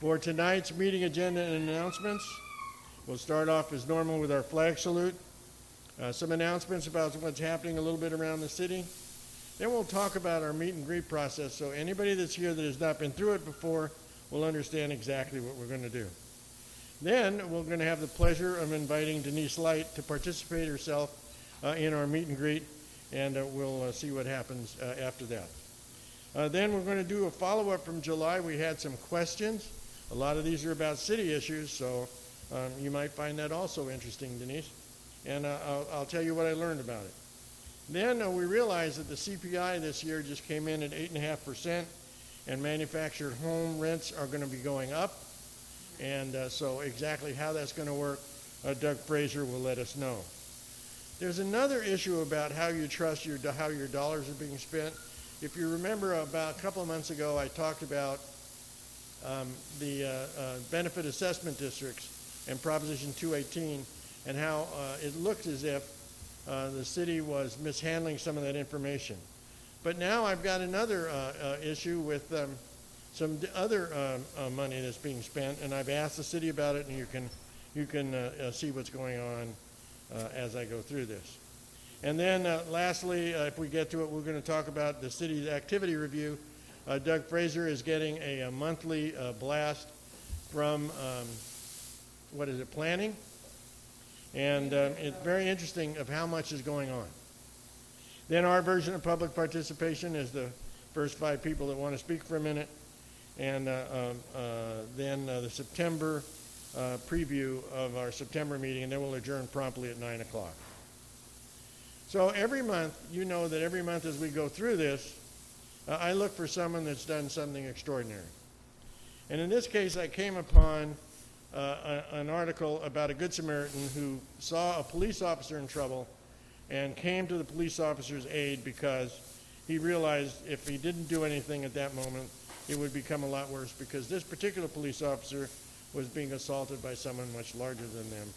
For tonight's meeting agenda and announcements, we'll start off as normal with our flag salute, some announcements about what's happening a little bit around the city. Then we'll talk about our meet and greet process, so anybody that's here that has not been through it before will understand exactly what we're going to do. Then we're going to have the pleasure of inviting Denise Light to participate herself in our meet and greet, and we'll see what happens after that. Then we're going to do a follow-up from July. We had some questions. A lot of these are about city issues, so you might find that also interesting, Denise. And I'll tell you what I learned about it. Then we realized that the CPI this year just came in at 8.5%, and manufactured home rents are going to be going up. And so exactly how that's going to work, Doug Fraser will let us know. There's another issue about how you trust how your dollars are being spent. If you remember, about a couple of months ago, I talked about the benefit assessment districts and Proposition 218 and how it looked as if the city was mishandling some of that information. But now I've got another issue with some other money that's being spent, and I've asked the city about it, and you can see what's going on as I go through this. And then lastly, if we get to it, we're going to talk about the city's activity review. Doug Fraser is getting a monthly blast from, planning? And it's very interesting of how much is going on. Then our version of public participation is the first 5 people that want to speak for a minute. And then the September preview of our September meeting, and then we'll adjourn promptly at 9 o'clock. So every month, you know that every month as we go through this, I look for someone that's done something extraordinary. And in this case, I came upon an article about a Good Samaritan who saw a police officer in trouble and came to the police officer's aid because he realized if he didn't do anything at that moment, it would become a lot worse because this particular police officer was being assaulted by someone much larger than them.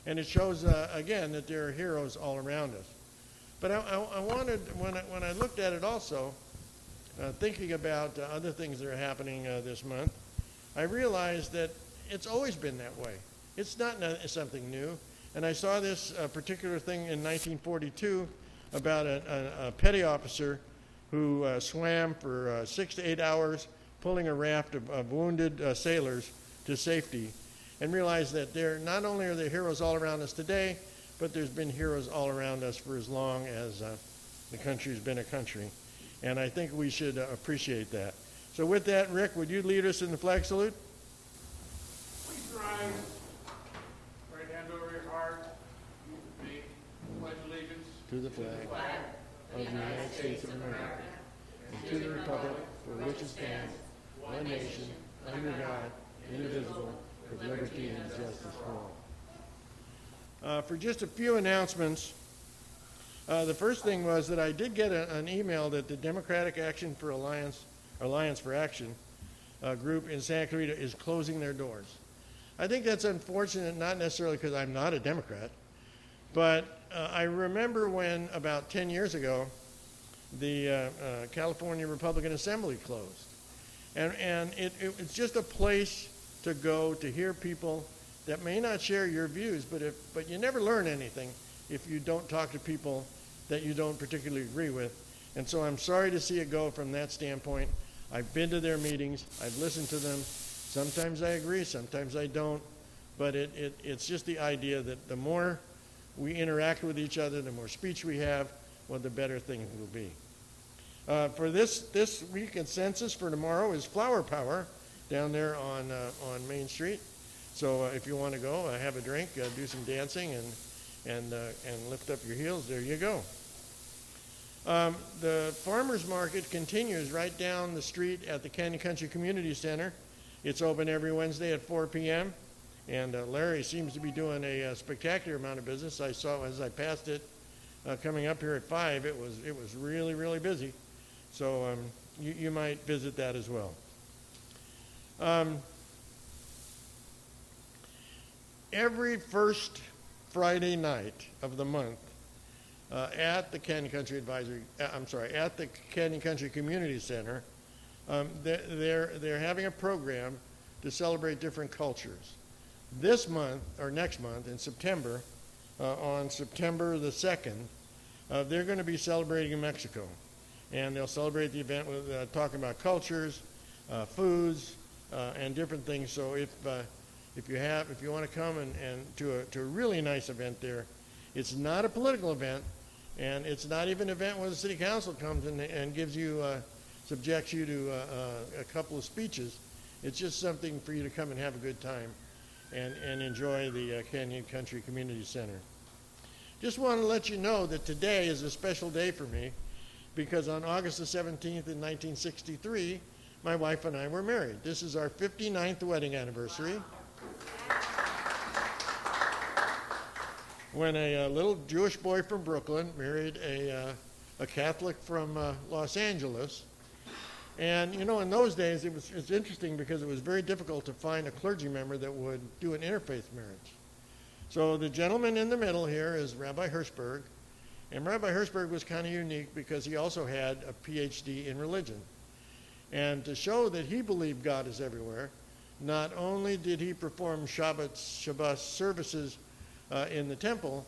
And it shows, again, that there are heroes all around us. But I wanted, when I looked at it also, thinking about other things that are happening this month, I realized that it's always been that way. It's not something new. And I saw this particular thing in 1942 about a petty officer who swam for 6 to 8 hours pulling a raft of wounded sailors to safety, and realized that not only are there heroes all around us today, but there's been heroes all around us for as long as the country's been a country. And I think we should appreciate that. So with that, Rick, would you lead us in the flag salute? Please rise. Right hand over your heart. Me. Pledge allegiance To the flag of the United States of America, and to the republic for which it stands, one nation, under God, indivisible, with liberty and justice for all. For just a few announcements, the first thing was that I did get an email that the Democratic Action for Alliance for Action group in Santa Clarita is closing their doors. I think that's unfortunate, not necessarily because I'm not a Democrat, but I remember when about 10 years ago, the California Republican Assembly closed. And it's just a place to go to hear people that may not share your views, but you never learn anything if you don't talk to people that you don't particularly agree with. And so I'm sorry to see it go from that standpoint. I've been to their meetings. I've listened to them. Sometimes I agree, sometimes I don't. But it's just the idea that the more we interact with each other, the more speech we have, well, the better things will be. For this weekend census for tomorrow is Flower Power down there on Main Street. So if you want to go, have a drink, do some dancing, and lift up your heels, there you go. The farmers market continues right down the street at the Canyon Country Community Center. It's open every Wednesday at 4 p.m. And Larry seems to be doing a spectacular amount of business. I saw as I passed it coming up here at 5, it was really, really busy. So you might visit that as well. Every first Friday night of the month at the Canyon Country at the Canyon Country Community Center, they're having a program to celebrate different cultures. This month, or next month, in September, on September the 2nd, they're going to be celebrating in Mexico. And they'll celebrate the event with talking about cultures, foods, and different things. So if you want to come and to a really nice event there, it's not a political event, and it's not even an event where the city council comes and gives you, subjects you to a couple of speeches. It's just something for you to come and have a good time and enjoy the Canyon Country Community Center. Just want to let you know that today is a special day for me, because on August the 17th in 1963, my wife and I were married. This is our 59th wedding anniversary. When a little Jewish boy from Brooklyn married a Catholic from Los Angeles. And you know, in those days, it's interesting because it was very difficult to find a clergy member that would do an interfaith marriage. So the gentleman in the middle here is Rabbi Hirschberg. And Rabbi Hirschberg was kind of unique because he also had a PhD in religion. And to show that he believed God is everywhere, not only did he perform Shabbat services in the temple,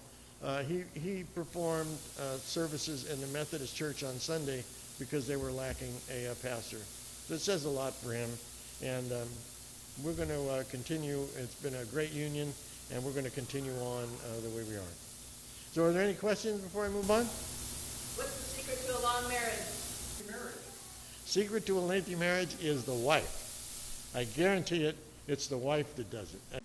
he performed services in the Methodist Church on Sunday because they were lacking a pastor. So it says a lot for him. And we're going to continue. It's been a great union, and we're going to continue on the way we are. So are there any questions before I move on? What's the secret to a long marriage? Secret to a lengthy marriage is the wife. I guarantee it, it's the wife that does it.